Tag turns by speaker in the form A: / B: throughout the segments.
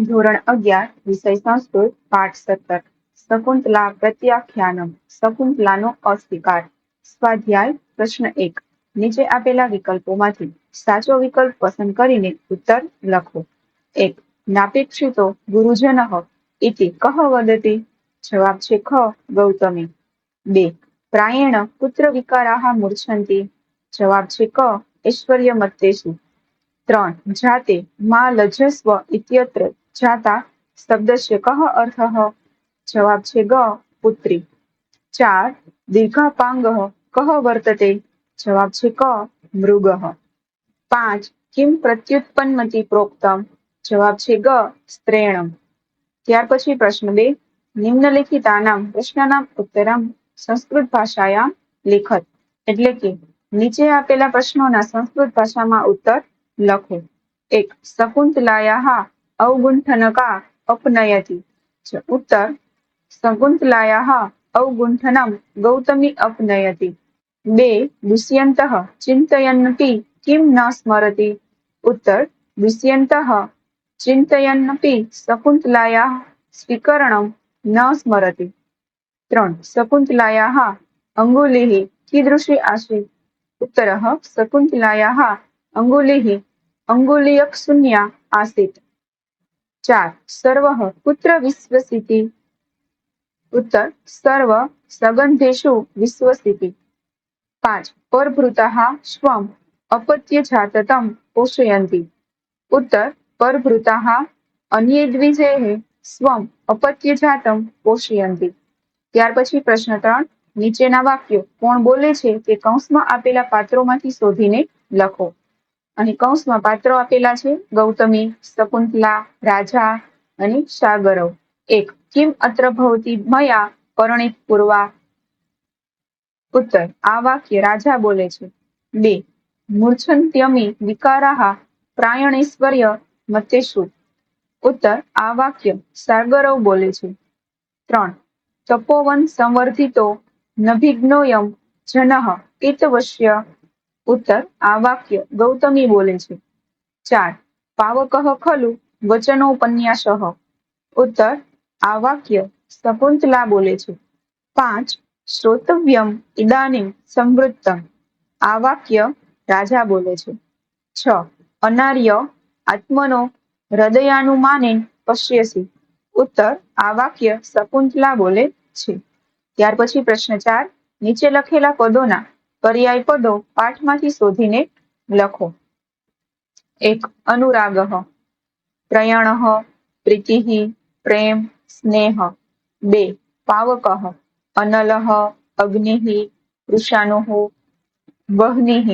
A: ધોરણ 11 વિષય સંસ્કૃત પાઠ 17 શકુંતલા પ્રત્યાખ્યાનમ શકુંતલાનો અસ્વીકાર સ્વાધ્યાય પ્રશ્ન 1 નીચે આપેલા વિકલ્પોમાંથી સાચો વિકલ્પ પસંદ કરીને ઉત્તર લખો. 1. નાપેક્ષિતો ગુરુજનઃ ઇતિ કઃ વદતિ? જવાબ છે ખ. ગૌતમી. 2. પ્રાયેણ પુત્ર વિકારાઃ મૂર્છન્તિ? જવાબ છે ક. ઐશ્વર્યમત્તેષુ. 3. જાતે મા લજસ્વ ઇત્યત્ર જાતા શબ્દસ્ય કઃ અર્થઃ? જવાબ છે ગ. પુત્રી. 4. દીર્ઘાપાંગઃ કઃ વર્તતે? જવાબ છે ક. મૃગઃ. 5. કિમ પ્રત્યુત્પન્નમિતિ પ્રોક્તમ? જવાબ છે ગ. સ્ત્રેણમ. ત્યાર પછી પ્રશ્ન 2. નિમ્નલિખિતાનામ પ્રશ્નાનામ ઉત્તરમ સંસ્કૃત ભાષાયામ લિખત. એટલે કે નીચે આપેલા પ્રશ્નોના સંસ્કૃત ભાષામાં ઉત્તર લખો. 1. શકુંતલાયાઃ અવગુંઠનકા અપનયતિ? ઉત્તર શકુંતલાયાઃ અવગુંઠનમ ગૌતમી અપનયતિ. 2. દુષ્યંતઃ ચિંતયન્નપી કિમ ન સ્મરતિ? ઉત્તર દુષ્યંતઃ ચિંતયન્નપી શકુંતલાયાઃ સ્વીકરણમ ન સ્મરતિ. 3. શકુંતલાયાઃ અંગુલિઃ कीदृशी आसीत्? उत्तरः शकुन्तलायाः अंगुलिः अंगुलीयकशून्या आसीत्. 4. सर्वः कुत्र विश्वसिति? उत्तर सर्व सगन्धेषु विश्वसिति. 5. परभृताः स्वम् अपत्यजाततं पोषयन्ति? उत्तर परभृताः अन्ये द्विजैः स्वम् अपत्यजातं पोषयन्ति. ત્યાર પછી પ્રશ્ન 3. નીચેના વાક્યો કોણ બોલે છે તે કૌંસમાં આપેલા પાત્રોમાંથી શોધીને લખો. અહીં કૌંસમાં પાત્રો આપેલા છે ગૌતમી, શકુંતલા, રાજા અને સાગરવ. 1. કિમ અત્ર ભવતી મયા પરિણીત પૂર્વા? ઉત્તર આ વાક્ય રાજા બોલે છે. 2. મૂર્છન્ત્યમિ વિકારાઃ પ્રાયણૈશ્વર્ય મત્તેષુ? ઉત્તર આ વાક્ય સાગરવ બોલે છે. 3. તપોવન સંવર્ધિતો નભિજ્ઞોયમ જનઃ કેતવસ્ય? ઉત્તર આ વાક્ય ગૌતમી બોલે છે. 4. પાવકઃ ખલુ વચનોપન્યાસઃ? ઉત્તર આ વાક્ય શકુંતલા બોલે છે. 5. શ્રોતવ્યમ ઇદાનીમ સંવૃત્તમ? આ વાક્ય રાજા બોલે છે. 6. અનાર્ય આત્મનો હૃદયાનુમાનેન પશ્યસી? ઉત્તર આ વાક્ય શકુંતલા બોલે છે. ત્યાર પછી પ્રશ્ન 4. નીચે લખેલા પદોના પર્યાય પદો પાઠમાંથી શોધીને લખો. 1. અનુરાગઃ પ્રયાણઃ પ્રીતિઃ પ્રેમ સ્નેહ. 2. પાવકઃ અનલઃ અગ્નિઃ વૃષાણુઃ વહ્નિઃ.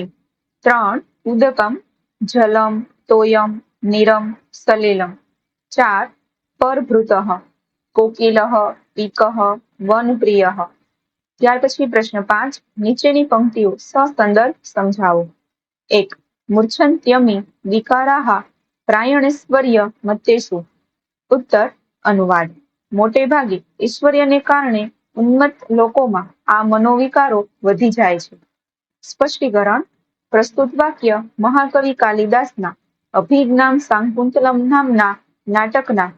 A: 3. ઉદકમ જલમ તોયમ નીરમ સલિલમ. 4. પરભૃતઃ કોકિલઃ પીકઃ વનપ્રિયઃ. ત્યાર પછી પ્રશ્ન 5. નીચેની પંક્તિઓ સસંદર્ભ સમજાવો. 1. મૂર્છન્ત્યમિ વિકારાઃ પ્રાયણૈશ્વર્ય મત્તેષુ? ઉત્તર અનુવાદ. મોટે ભાગે ઐશ્વર્યને કારણે ઉન્મત્ત લોકોમાં આ મનોવિકારો વધી જાય છે. સ્પષ્ટીકરણ. પ્રસ્તુત વાક્ય મહાકવિ કાલિદાસના અભિજ્ઞાન શાકુંતલમ નામના નાટકના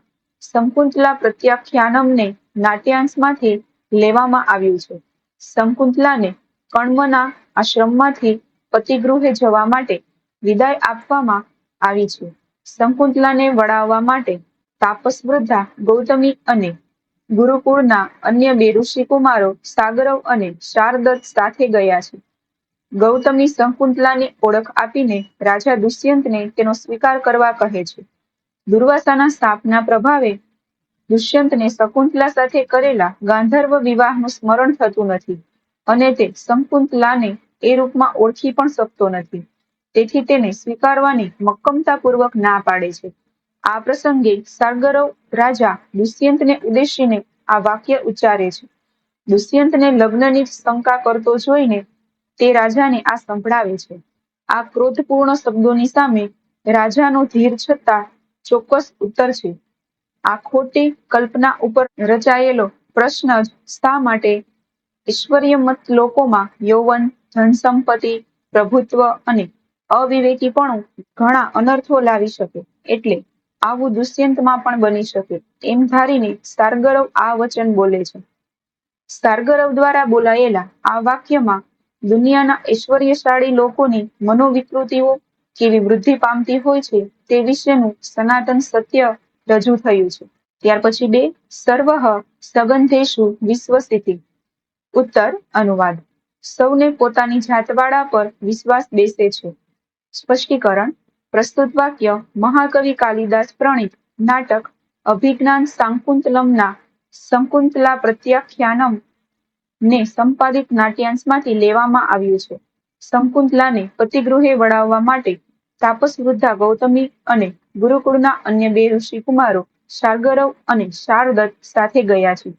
A: શકુંતલા પ્રત્યાખ્યાનમને નાટ્યાંશમાંથી લેવામાં આવ્યું છે. શકુંતલાને કણ્વના આશ્રમમાંથી પતિગૃહે જવા માટે વિદાય આપવામાં આવી છે. શકુંતલાને વળાવવા માટે તાપસ વૃદ્ધા ગૌતમી અને ગુરુકુળના અન્ય 2 ઋષિકુમારો સાગરવ અને શાર્દત સાથે ગયા છે. ગૌતમી શકુંતલાની ઓળખ આપીને રાજા દુષ્યંતને તેનો સ્વીકાર કરવા કહે છે. દુર્વાસાના શાપના પ્રભાવે દુષ્યંતને શકુંતલા સાથે કરેલા ગાંધર્વ વિવાહનું સ્મરણ થતું નથી અને તે શકુંતલાને એ રૂપમાં ઓળખી પણ શકતો નથી. તેથી તેને સ્વીકારવાની મક્કમતાપૂર્વક ના પાડે છે. આ પ્રસંગે સાગરવ રાજા દુષ્યંતને ઉદ્દેશીને આ વાક્ય ઉચ્ચારે છે. દુષ્યંતને લગ્નની શંકા કરતો જોઈને તે રાજાને આ સંભળાવે છે. આ ક્રોધપૂર્ણ શબ્દોની સામે રાજાનો ધીર છતાં ચોક્કસ ઉત્તર છે. આ ખોટી કલ્પના ઉપર રચાયેલો પ્રશ્ન જ શા માટે ઐશ્વર્યમત્ત લોકોમાં યૌવન, ધન સંપત્તિ, પ્રભુત્વ અને અવિવેકીપણું ઘણા અનર્થો લાવી શકે. એટલે આવું દુષ્યંતમાં પણ બની શકે એમ ધારીને સારગરવ આ વચન બોલે છે. સારગરવ દ્વારા બોલાયેલા આ વાક્યમાં દુનિયાના ઐશ્વર્યશાળી લોકોની મનોવિકૃતિઓ કેવી વૃદ્ધિ પામતી હોય છે તે વિશેનું સનાતન સત્ય રજૂ થયું છે. ત્યાર પછી 2 સર્વઃ સગંધેષુ વિશ્વસિતિ. ઉત્તર અનુવાદ. સૌને પોતાની જાતવાળા પર વિશ્વાસ બેસે છે. સ્પષ્ટીકરણ. પ્રસ્તુત વાક્ય મહાકવિ કાલિદાસ પ્રણીત નાટક અભિજ્ઞાન શાકુંતલમના શકુંતલા પ્રત્યાખ્યાનમ ને સંપાદિત નાટ્યાંશમાંથી લેવામાં આવ્યું છે. શકુંતલાને પતિગૃહે વળાવવા માટે તાપસ વૃદ્ધા ગૌતમી અને ગુરુકુળના અન્ય 2 ઋષિકુમારો શાર્ગરવ અને શાર્દત સાથે ગયા છે.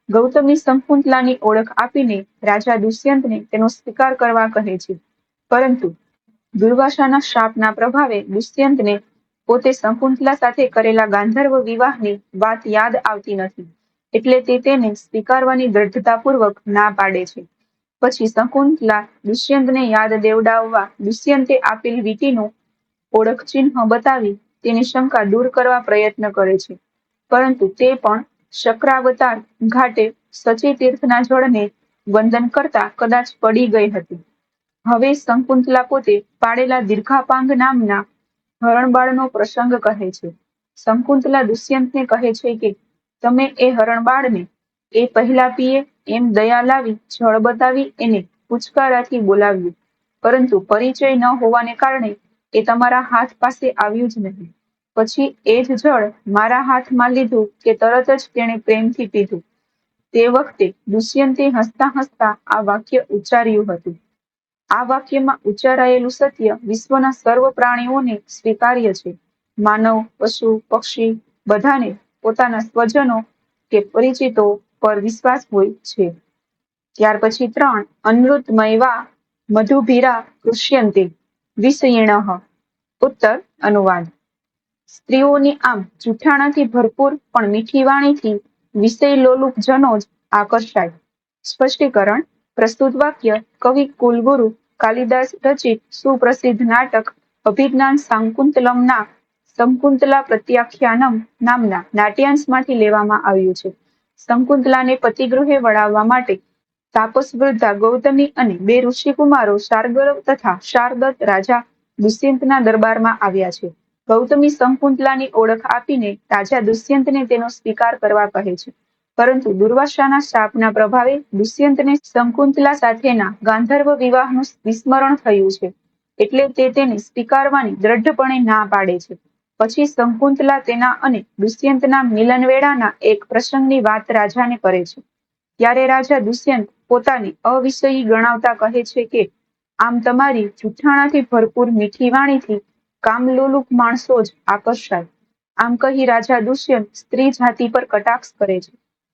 A: ગૌતમી શકુંતલાની ઓળખ આપીને રાજા દુષ્યંતને તેનો સ્વીકાર કરવા કહે છે. પરંતુ દુર્વાસાના શાપના પ્રભાવે દુષ્યંતને પોતે શકુંતલા સાથે કરેલા ગાંધર્વ વિવાહની વાત યાદ આવતી નથી. એટલે તે તેને સ્વીકારવાની દ્રઢતાપૂર્વક ના પાડે છે. પછી શકુંતલા દુષ્યંતને યાદ દેવડાવવા દુષ્યંતે આપેલ વીંટીનું ઓળખચિહ્ન બતાવી તેની શંકા દૂર કરવા પ્રયત્ન કરે છે. પરંતુ તે પણ શક્રાવતાર ઘાટે શચીતીર્થના જળને વંદન કરતા કદાચ પડી ગઈ હતી. હવે શકુંતલા પોતે પાડેલા દીર્ઘાપાંગ નામના હરણબાળનો પ્રસંગ કહે છે. શકુંતલા દુષ્યંતને કહે છે કે તમે એ હરણબાળને એ પહેલા પીએ એમ દયા લાવી જળ બતાવી એને પૂચકારાથી બોલાવ્યું. પરંતુ પરિચય ન હોવાને કારણે એ તમારા હાથ પાસે આવ્યું જ નહીં. પછી એ જ જળ મારા હાથમાં લીધું કે તરત જ તેણે પ્રેમથી પીધું. તે વખતે દુષ્યંતે હસતા હસતા આ વાક્ય ઉચ્ચાર્યું હતું. આ વાક્યમાં ઉચ્ચારાયેલું સત્ય વિશ્વના સર્વ પ્રાણીઓને સ્વીકાર્ય છે. માનવ, પશુ, પક્ષી બધાને પોતાના સ્વજનો કે પરિચિતો પર વિશ્વાસ હોય છે. ત્યાર પછી 3 અનૃતમયવા મધુભીરા કૃષ્યન્તે વિષયિણઃ. ઉત્તર અનુવાદ. સ્ત્રીઓની આમ જૂઠાણાથી ભરપૂર પણ મીઠી વાણીથી વિષયલોલુપ જનો જ આકર્ષાય. સ્પષ્ટીકરણ. પ્રસ્તુત વાક્ય કવિ કુલગુરુ કાલિદાસ રચિત સુપ્રસિદ્ધ નાટક અભિજ્ઞાન શાકુંતલમના શકુંતલા પ્રત્યાખ્યાનમ નામના નાટ્યાંશમાંથી લેવામાં આવ્યું છે. શકુંતલાને પતિગૃહે વળાવવા માટે તાપસ વૃદ્ધા ગૌતમી અને 2 ઋષિકુમારો શાર્ગરવ તથા શાર્દત રાજા દુષ્યંતના દરબારમાં આવ્યા છે. ગૌતમી શકુંતલાની ઓળખ આપીને રાજા દુષ્યંતને તેનો સ્વીકાર કરવા કહે છે. પરંતુ દુર્વાસાના શાપના પ્રભાવે દુષ્યંતને શકુંતલા સાથેના ગાંધર્વ વિવાહનું વિસ્મરણ થયું છે. એટલે તે તેને સ્વીકારવાની દ્રઢપણે ના પાડે છે. પછી શકુંતલા તેના અને દુષ્યંતના મિલનવેળાના એક પ્રસંગની વાત રાજાને કરે છે. ત્યારે રાજા દુષ્યંત પોતાને અવિષયી ગણાવતા કહે છે કે આમ તમારી જૂઠાણાથી ભરપૂર મીઠી વાણીથી કામલોલુપ માણસો જ આકર્ષાય. આમ કહી રાજા દુષ્યંત સ્ત્રી જાતિ પર કટાક્ષ કરે છે.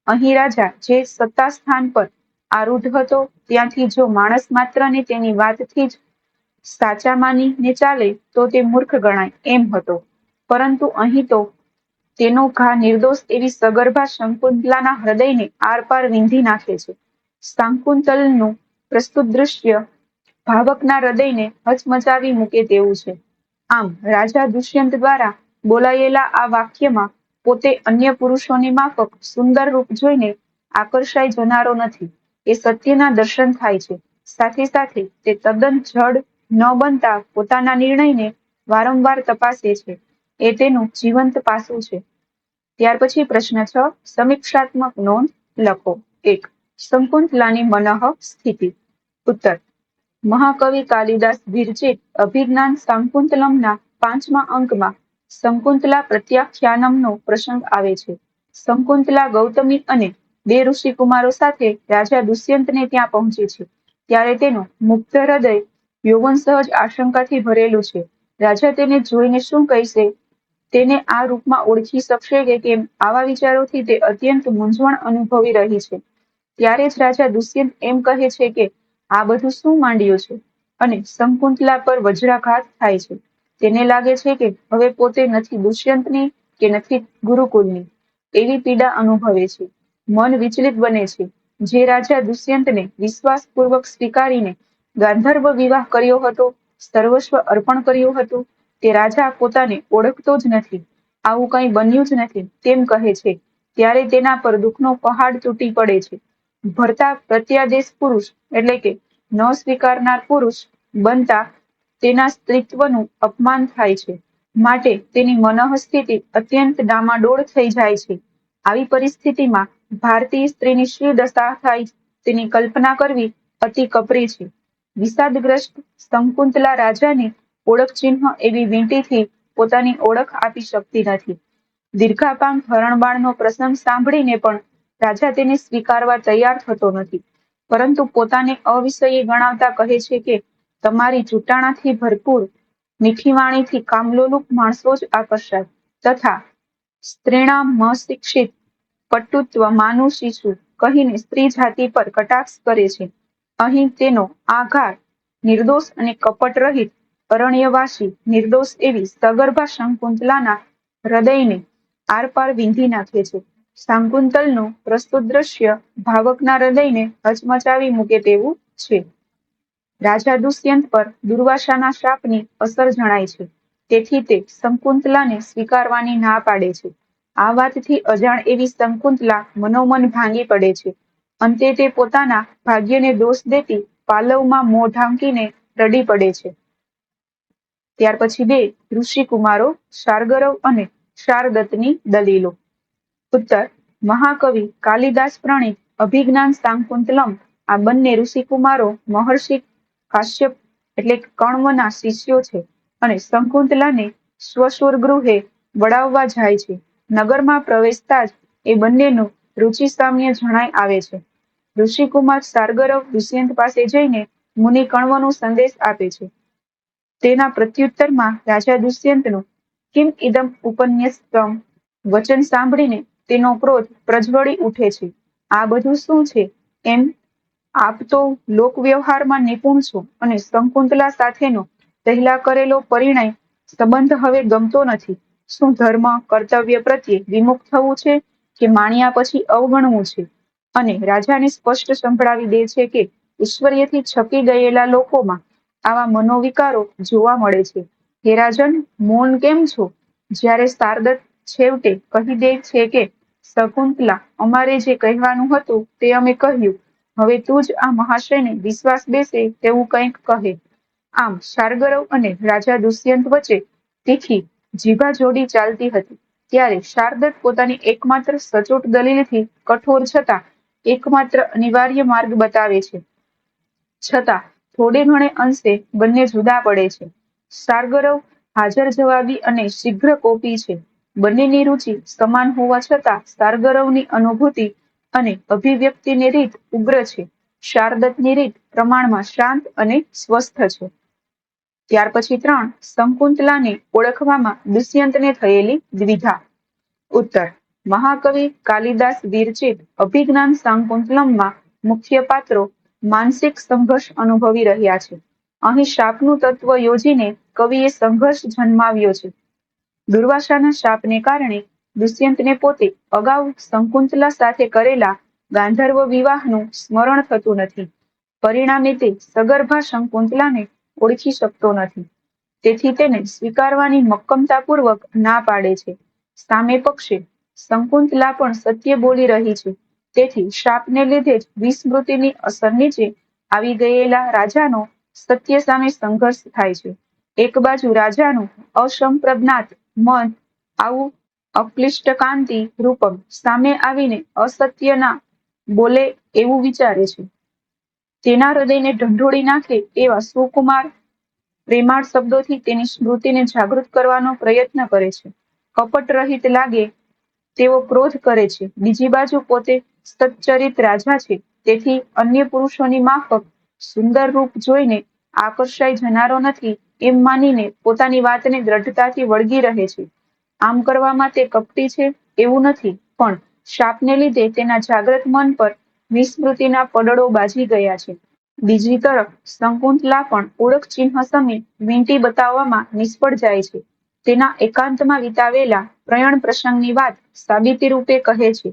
A: અહીં રાજા જે સત્તા સ્થાન પર આરૂઢ હતો ત્યાંથી જો માણસ માત્રને તેની વાતથી જ સાચા માનીને ચાલે તો તે મૂર્ખ ગણાય એમ હતો. પરંતુ અહીં તો તેનો ઘા નિર્દોષ એવી સગર્ભા શકુંતલાના હૃદયને આરપાર વીંધી નાખે છે. શાકુંતલનું પ્રસ્તુત દૃશ્ય ભાવકના હૃદયને હચમચાવી મૂકે તેવું છે. આમ રાજા દુષ્યંત દ્વારા બોલાયેલા આ વાક્યમાં પોતે અન્ય પુરુષોની માફક સુંદર રૂપ જોઈને આકર્ષાઈ જનારો નથી એ સત્યના દર્શન થાય છે. સાથે સાથે તે તદ્દન જડ ન બનતા પોતાના નિર્ણયને વારંવાર તપાસે છે. એ તેનું જીવંત પાસું છે. ત્યાર પછી પ્રશ્ન 6 સમીક્ષાત્મક નોંધ લખો. 1. શકુંતલાની મનઃ સ્થિતિ. ઉત્તર. મહાકવિ કાલિદાસ વિરચિત અભિજ્ઞાન શાકુંતલમના 5મા અંકમાં શકુંતલા પ્રત્યાખ્યાનમનો પ્રસંગ આવે છે. શકુંતલા ગૌતમી અને 2 ઋષિકુમારો સાથે રાજા દુષ્યંતને ત્યાં પહોંચે છે. ત્યારે તેનું મુગ્ધ હૃદય યૌવનસહજ આશંકાથી ભરેલું છે. રાજા તેને જોઈને શું કહેશે, તેને આ રૂપમાં ઓળખી શકશે કે કેમ, આવા વિચારોથી તે અત્યંત મૂંઝવણ અનુભવી રહી છે. ત્યારે જ રાજા દુષ્યંત એમ કહે છે કે આ બધું શું માંડ્યું છે, અને શકુંતલા પર વજ્રાઘાત થાય છે. તેને લાગે છે કે હવે પોતે નથી દુષ્યંતની કે નથી ગુરુકુલની. એવી પીડા અનુભવે છે. મન વિચલિત બને છે. જે રાજા દુષ્યંતને વિશ્વાસપૂર્વક સ્વીકારીને ગાંધર્વ વિવાહ કર્યો હતો, સર્વસ્વ અર્પણ કર્યું હતું, તે રાજા પોતાને ઓળખતો જ નથી. આવું કંઈ બન્યું જ નથી તેમ કહે છે, ત્યારે તેના પર દુઃખનો પહાડ તૂટી પડે છે. ભરતા પ્રત્યાદેશ પુરુષ એટલે કે ન સ્વીકારનાર પુરુષ બનતા તેના સ્ત્રીત્વનું અપમાન થાય છે. માટે તેની મનઃસ્થિતિ અત્યંત ડામાડોળ થઈ જાય છે. આવી પરિસ્થિતિમાં ભારતીય સ્ત્રીની શી દશા થાય તેની કલ્પના કરવી અતિ કપરી છે. વિષાદગ્રસ્ત શંકુંતલા રાજાની ઓળખ ચિહ્ન એવી વીંટીથી પોતાની ઓળખ આપી શકતી નથી. દીર્ઘાપાંગ હરણબાણનો પ્રસંગ સાંભળીને પણ રાજા તેને સ્વીકારવા તૈયાર થતો નથી, પરંતુ પોતાને અવિષયી ગણાવતા કહે છે કે તમારી ચૂંટાણાથી ભરપૂર મીઠી વાણીથી કામલોલુપ માણસો જ આકર્ષાય, તથા સ્ત્રીણામ શિક્ષિત પટુત્વ માનુષીશું કહીને સ્ત્રી જાતિ પર કટાક્ષ કરે છે. અહીં તેનો આઘાત નિર્દોષ અને કપટ રહિત અરણ્યવાસી નિર્દોષ એવી સગર્ભા શંકુંતલાના હૃદયને આરપાર વીંધી નાખે છે. શાકુંતલનું પ્રસ્તુત દ્રશ્ય ભાવકના હૃદયને હચમચાવી મૂકે તેવું છે. રાજા દુષ્યંત પર દુર્વાસાના શાપની અસર જણાય છે, તેથી તે શંકુંતલાને સ્વીકારવાની ના પાડે છે. આ વાતથી અજાણ એવી શંકુંતલા મનોમન ભાંગી પડે છે. અંતે તે પોતાના ભાગ્યને દોષ દેતી પાલવમાં મોં ઢાંકીને રડી પડે છે. ત્યાર પછી 2 ઋષિકુમારો શાર્ગરવ અને શાર્દતની દલીલો. ઉત્તર. મહાકવિ કાલિદાસ પ્રણીત અભિજ્ઞાન શાકુંતલમ આ બંને ઋષિકુમારો મહર્ષિ કાશ્યપ એટલે કર્ણવના શિષ્યો છે અને શંકુંતલાને સ્વશોરગૃહે વડાવવા જાય છે. નગરમાં પ્રવેશતા જ એ બંનેનું રુચિ સામ્ય જણાઈ આવે છે. ઋષિકુમાર શાર્ગરવ દુષ્યંત પાસે જઈને મુનિ કર્ણવનો સંદેશ આપે છે. તેના પ્રત્યુત્તરમાં રાજા દુષ્યંતનું કિમ ઇદમ ઉપન્યસ્તમ વચન સાંભળીને તેનો ક્રોધ પ્રજ્વળી ઉઠે છે. આ બધું શું છે? એમ આપ તો લોકવ્યવહારમાં નિપુણ છો અને શંકુંતલા સાથેનો પહેલા કરેલો પરિણય સંબંધ હવે ગમતો નથી. શું ધર્મ કર્તવ્ય પ્રત્યે વિમુખ થવું છે કે માણ્યા પછી અવગણવું છે? અને રાજાને સ્પષ્ટ સંભળાવી દે છે કે ઈશ્વર્યથી છકી ગયેલા લોકોમાં આવા મનોવિકારો જોવા મળે છે. હે રાજન, મૌન કેમ છો? જ્યારે શાર્દત છેવટે કહી દે છે કે શકુંતલા, અમારે જે કહેવાનું હતું તે અમે કહ્યું, હવે તું જ આ મહાશયને વિશ્વાસ બેસે તેવું કંઈક કહે. આમ શાર્ગરવ અને રાજા દુષ્યંત વચ્ચે તીખી જીભાજોડી ચાલતી હતી. ત્યારે શાર્દત પોતાની એકમાત્ર સચોટ દલીલથી કઠોર છતાં એકમાત્ર અનિવાર્ય માર્ગ બતાવે છે. છતાં થોડે ઘણે અંશે બંને જુદા પડે છે. શાર્ગરવ હાજર જવાબી અને શીઘ્ર કોપી છે. બંનેની રુચિ સમાન હોવા છતાં શાર્ગરવની અનુભૂતિ અને અભિવ્યક્તિની રીત ઉગ્ર છે. શાર્દતની રીત પ્રમાણમાં શાંત અને સ્વસ્થ છે. ત્યાર પછી 3 શંકુંતલાને ઓળખવામાં દુષ્યંતને થયેલી દ્વિધા. ઉત્તર. મહાકવિ કાલિદાસ વિરચિત અભિજ્ઞાન શાકુંતલમમાં મુખ્ય પાત્રો માનસિક સંઘર્ષ અનુભવી રહ્યા છે. અહીં શાપનું તત્વ યોજીને કવિએ સંઘર્ષ જન્માવ્યો છે. દુર્વાસાના શાપને કારણે દુષ્યંતને પોતે અગાઉ શંકુંતલા સાથે કરેલા ગાંધર્વ વિવાહનું સ્મરણ થતું નથી. પરિણામે તે સગર્ભા શંકુંતલાને ઓળખી શકતો નથી. તેથી તેને સ્વીકારવાની મક્કમતાપૂર્વક ના પાડે છે. સામે પક્ષે શંકુંતલા પણ સત્ય બોલી રહી છે. તેથી શાપને લીધે જ વિસ્મૃતિની અસર નીચે આવી ગયેલા રાજાનો સત્ય સામે સંઘર્ષ થાય છે. એક બાજુ રાજાનું અસંપ્રજ્ઞાત મન આવું અક્લિષ્ટકાંતિ રૂપમ સામે આવીને અસત્યના બોલે એવું વિચારે છે. તેના હૃદયને ઢંઢોળી નાખે એવા સુકુમાર પ્રેમાળ શબ્દોથી તેની સ્મૃતિને જાગૃત કરવાનો પ્રયત્ન કરે છે. કપટ રહિત લાગે તેવો ક્રોધ કરે છે. બીજી બાજુ પોતે સચ્ચરિત રાજા છે, તેથી અન્ય પુરુષોની માફક સુંદર રૂપ જોઈને આકર્ષાઈ જનારો નથી એમ માનીને પોતાની વાતને દ્રઢતાથી વળગી રહે છે. આમ કરવામાં તે કપટી છે એવું નથી, પણ શાપને લીધે તેના જાગ્રત મન પર વિસ્મૃતિના પડળો બાજી ગયા છે. બીજી તરફ શંકુંતલા પણ ઓળખ ચિહ્ન સમી વીંટી બતાવવામાં નિષ્ફળ જાય છે. તેના એકાંતમાં વિતાવેલા પ્રયણ પ્રસંગની વાત સાબિતી રૂપે કહે છે,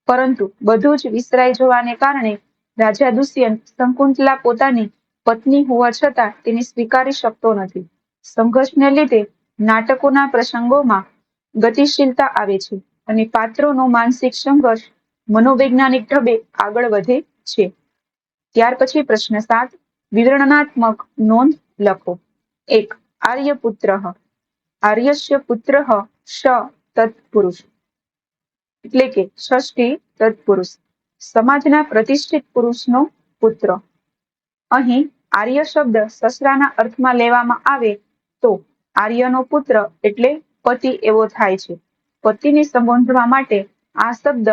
A: પરંતુ બધું જ વિસરાઈ જવાને કારણે રાજા દુષ્યંત શંકુંતલા પોતાની પત્ની હોવા છતાં તેને સ્વીકારી શકતો નથી. સંઘર્ષને લીધે નાટકોના પ્રસંગોમાં ગતિશીલતા આવે છે અને પાત્રોનો માનસિક સંઘર્ષ મનોવૈજ્ઞાનિક ઢબે આગળ વધે છે. ત્યાર પછી પ્રશ્ન 7 વિવરણાત્મક નોંધ લખો. 1. આર્યપુત્ર. આર્યસ્ય પુત્ર શ તત્પુરુષ એટલે કે ષષ્ઠી તત્પુરુષ, સમાજના પ્રતિષ્ઠિત પુરુષનો પુત્ર. અહીં આર્ય શબ્દ સસરાના અર્થમાં લેવામાં આવે તો આર્યનો પુત્ર એટલે પતિ એવો થાય છે. પતિને સંબોધવા માટે આ શબ્દ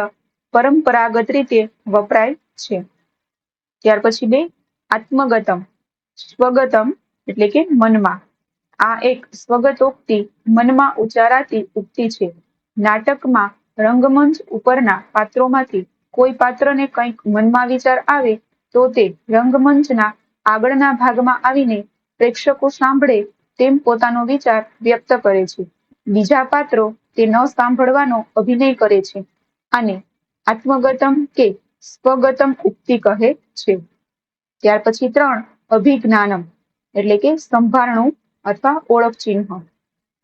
A: પરંપરાગત રીતે વપરાય છે. ત્યાર પછી 2. આત્મગતમ. સ્વગતમ એટલે કે મનમાં. આ એક સ્વગતોક્તિ મનમાં ઉચ્ચારાતી ઉક્તિ છે. નાટકમાં રંગમંચ ઉપરના પાત્રોમાંથી કોઈ પાત્રને કંઈક મનમાં વિચાર આવે તો તે રંગમંચના આગળના ભાગમાં આવીને પ્રેક્ષકો સાંભળે તેમ પોતાનો વિચાર વ્યક્ત કરે છે. બીજા પાત્રો તે ન સાંભળવાનો અભિનય કરે છે. આને આત્મગતમ કે સ્વગતમ ઉક્તિ કહે છે. ત્યાર પછી 3. અભિજ્ઞાનમ એટલે કે સંભારણું અથવા ઓળખ ચિહ્ન.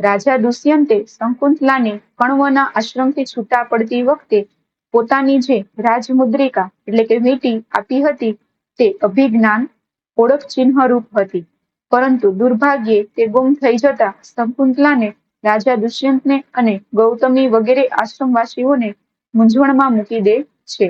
A: રાજા દુષ્યંતે શકુંતલાને કણવના આશ્રમથી છૂટા પડતી વખતે પોતાની જે રાજમુદ્રિકા એટલે કે વીંટી આપી હતી તે અભિજ્ઞાન ઓળખ ચિહ્નરૂપ હતી. પરંતુ દુર્ભાગ્યે તે ગુમ થઈ જતા શકુંતલાને રાજા દુષ્યંતને અને ગૌતમી વગેરે આશ્રમવાસીઓને મૂંઝવણમાં મૂકી દે છે.